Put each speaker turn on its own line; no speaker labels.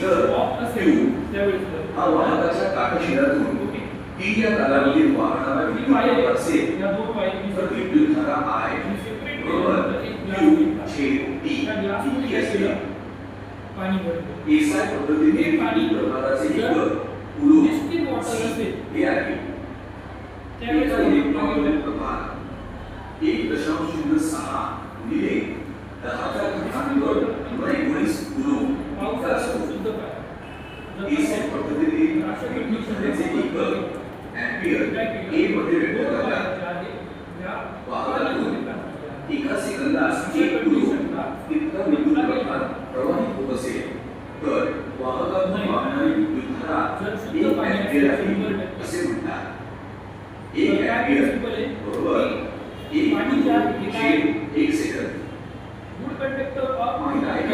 जर Q हा वाहकाच्या काटशिरातून T या कालावधीत वाहणारा विद्युतप्रवाह असेल तर विद्युतधारा I बरोबर Q छेद T इतकी असते. एसआय पद्धतीने विद्युतप्रवाहाचे एकक कुलूम हे आहे. एका इलेक्ट्रॉनमधील प्रभार 1.06 गुणिले 10⁻⁻19 कुलूम इतका असतो. एसआय पद्धतीने विद्युतधारेचे एकक अँपिअर ए मध्ये व्यक्त करतात. वाहकातून एका सेकंदात 1 कुलूम इतका विद्युतप्रवाह प्रवाहित होत असेल तर वाहकातून वाहणारी विद्युतधारा 1 अँपिअर आहे असे म्हणतात. 1 अँपिअर बरोबर 1 सेकंद. माहित आहे का?